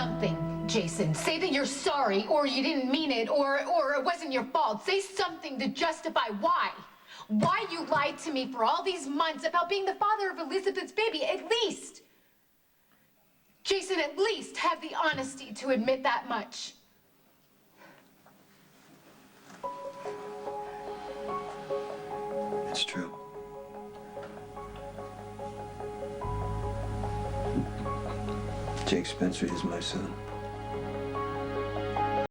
something, Jason. Say that you're sorry, or you didn't mean it, or it wasn't your fault. Say something to justify why. Why you lied to me for all these months about being the father of Elizabeth's baby, at least. Jason, at least have the honesty to admit that much. It's true. Jake Spencer is my son.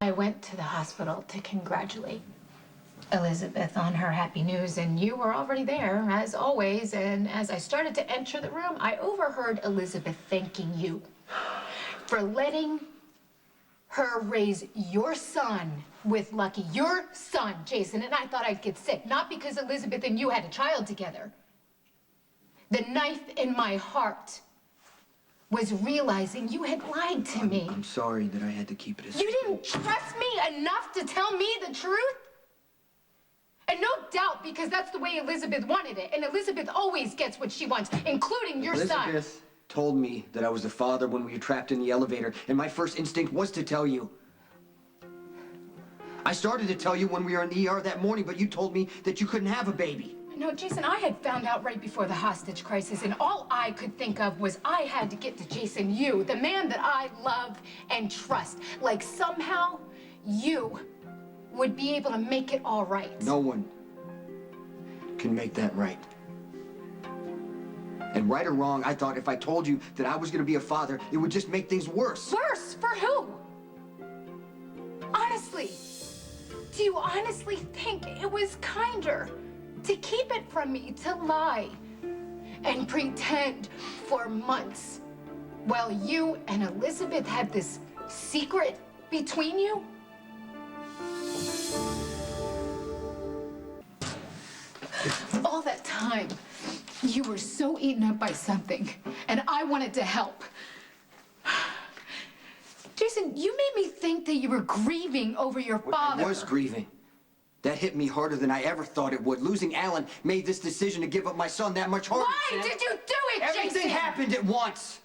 I went to the hospital to congratulate Elizabeth on her happy news, and you were already there, as always. And as I started to enter the room, I overheard Elizabeth thanking you for letting her raise your son with Lucky. Your son, Jason. And I thought I'd get sick, not because Elizabeth and you had a child together. The knife in my heart was realizing you had lied to me. I'm sorry that I had to keep it a secret. You didn't trust me enough to tell me the truth? And no doubt, because that's the way Elizabeth wanted it. And Elizabeth always gets what she wants, including your son. Elizabeth told me that I was the father when we were trapped in the elevator, and my first instinct was to tell you. I started to tell you when we were in the ER that morning, but you told me that you couldn't have a baby. No, Jason, I had found out right before the hostage crisis, and all I could think of was I had to get to Jason, you, the man that I love and trust. Like somehow you would be able to make it all right. No one can make that right. And right or wrong, I thought if I told you that I was going to be a father, it would just make things worse. Worse? For who? Honestly, do you honestly think it was kinder to keep it from me, to lie and pretend for months while you and Elizabeth had this secret between you? All that time, you were so eaten up by something, and I wanted to help. Jason, you made me think that you were grieving over your father. I was grieving. That hit me harder than I ever thought it would. Losing Alan made this decision to give up my son that much harder. Why did you do it, Jason? Everything happened at once.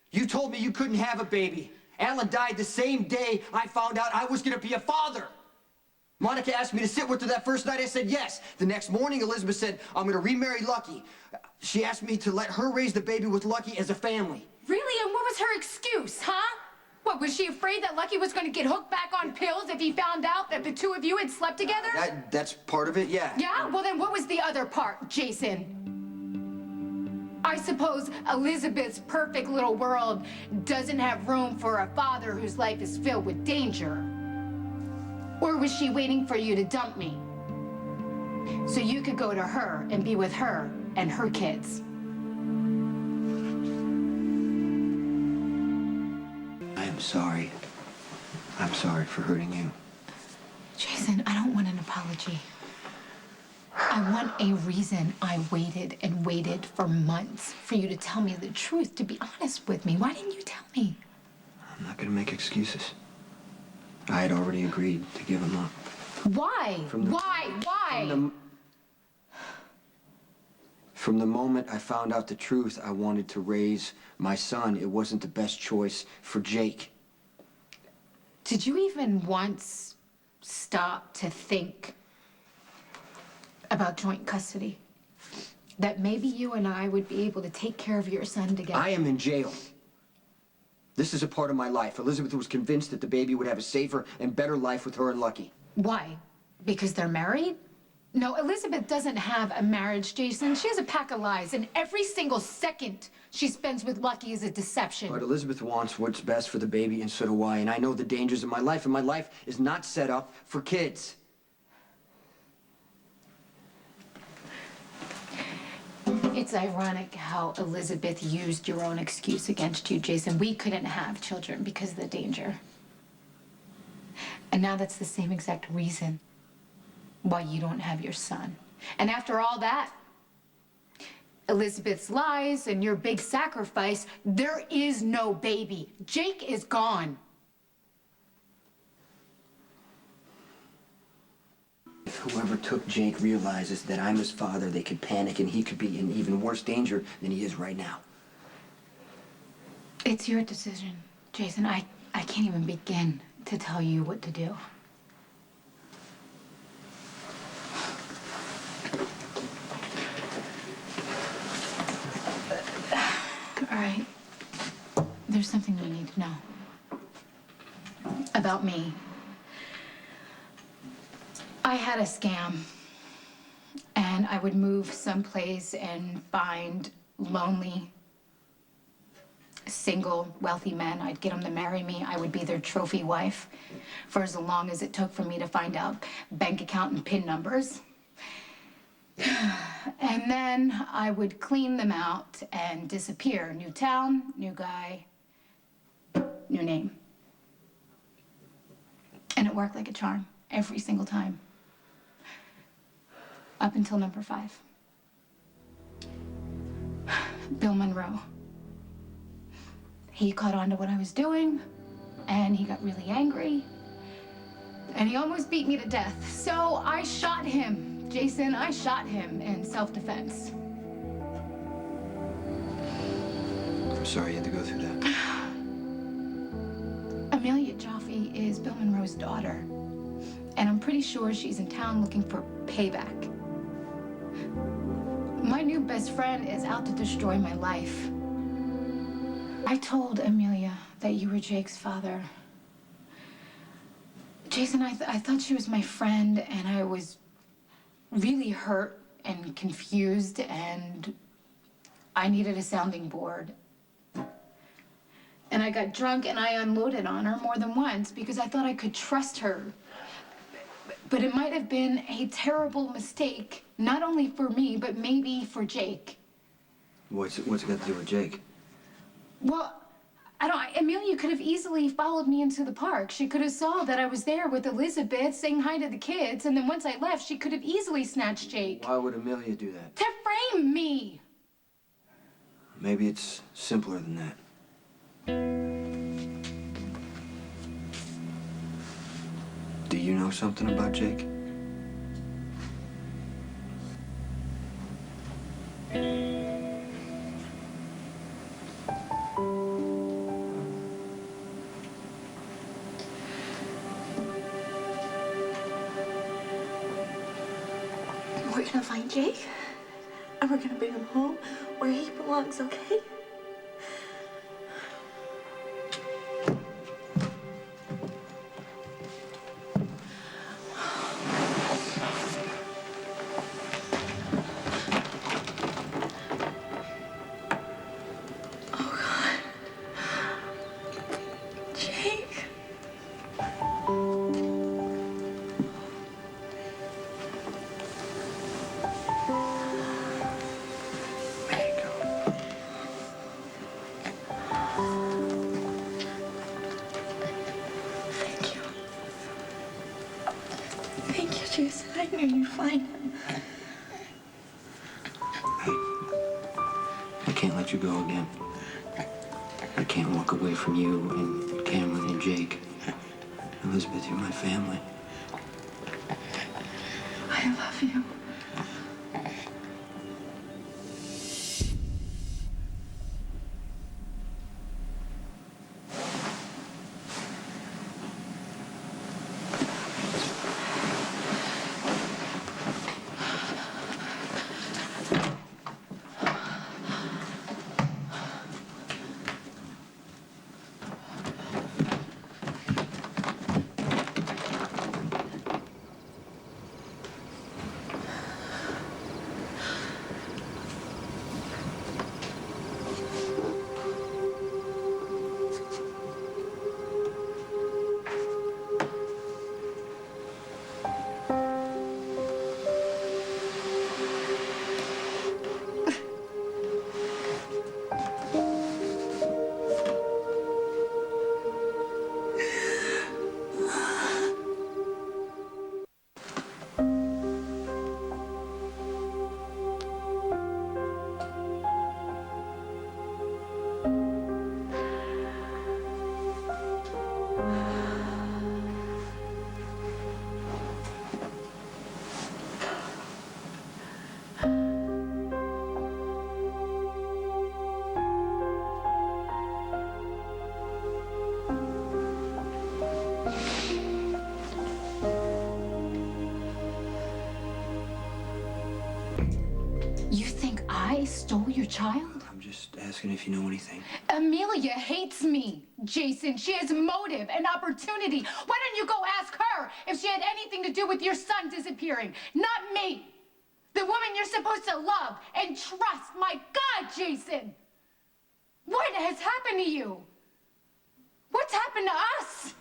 You told me you couldn't have a baby. Alan died the same day I found out I was going to be a father. Monica asked me to sit with her that first night. I said yes. The next morning, Elizabeth said, I'm going to remarry Lucky. She asked me to let her raise the baby with Lucky as a family. Really? And what was her excuse, huh? What, was she afraid that Lucky was going to get hooked back on pills if he found out that the two of you had slept together? That's part of it, yeah. Yeah? Well, then what was the other part, Jason? I suppose Elizabeth's perfect little world doesn't have room for a father whose life is filled with danger. Or was she waiting for you to dump me so you could go to her and be with her and her kids? I'm sorry. I'm sorry for hurting you. Jason, I don't want an apology. I want a reason I waited and waited for months for you to tell me the truth, to be honest with me. Why didn't you tell me? I'm not going to make excuses. I had already agreed to give him up. Why? Why? From the moment I found out the truth, I wanted to raise my son. It wasn't the best choice for Jake. Did you even once stop to think about joint custody? That maybe you and I would be able to take care of your son together? I am in jail. This is a part of my life. Elizabeth was convinced that the baby would have a safer and better life with her and Lucky. Why? Because they're married? No, Elizabeth doesn't have a marriage, Jason. She has a pack of lies, and every single second she spends with Lucky is a deception. But Elizabeth wants what's best for the baby, and so do I. And I know the dangers of my life, and my life is not set up for kids. It's ironic how Elizabeth used your own excuse against you, Jason. We couldn't have children because of the danger. And now that's the same exact reason why you don't have your son. And after all that, Elizabeth's lies and your big sacrifice, there is no baby. Jake is gone. If whoever took Jake realizes that I'm his father, they could panic and he could be in even worse danger than he is right now. It's your decision, Jason. I I can't even begin to tell you what to do. All right. There's something you need to know. About me. I had a scam. And I would move someplace and find lonely, single, wealthy men. I'd get them to marry me. I would be their trophy wife for as long as it took for me to find out bank account and PIN numbers. And then I would clean them out and disappear. New town, new guy, new name. And it worked like a charm every single time. Up until number 5. Bill Monroe. He caught on to what I was doing, and he got really angry, and he almost beat me to death. So I shot him, Jason. I shot him in self-defense. I'm sorry you had to go through that. Amelia Jaffe is Bill Monroe's daughter, and I'm pretty sure she's in town looking for payback. My new best friend is out to destroy my life. I told Amelia that you were Jake's father. Jason, I thought she was my friend, and I was really hurt and confused, and I needed a sounding board. And I got drunk, and I unloaded on her more than once because I thought I could trust her. But it might have been a terrible mistake, not only for me, but maybe for Jake. What's it got to do with Jake? Well, Amelia could have easily followed me into the park. She could have saw that I was there with Elizabeth saying hi to the kids, and then once I left, she could have easily snatched Jake. Why would Amelia do that? To frame me! Maybe it's simpler than that. Do you know something about Jake? We're gonna find Jake, and we're gonna bring him home where he belongs, okay? Jason, I knew you'd find him. Hey, I can't let you go again. I can't walk away from you and Cameron and Jake. Elizabeth, you're my family. I love you. stole your child? I'm just asking if you know anything. Amelia hates me, Jason. She has motive and opportunity. Why don't you go ask her if she had anything to do with your son disappearing? Not me. The woman you're supposed to love and trust. My God, Jason. What has happened to you? What's happened to us?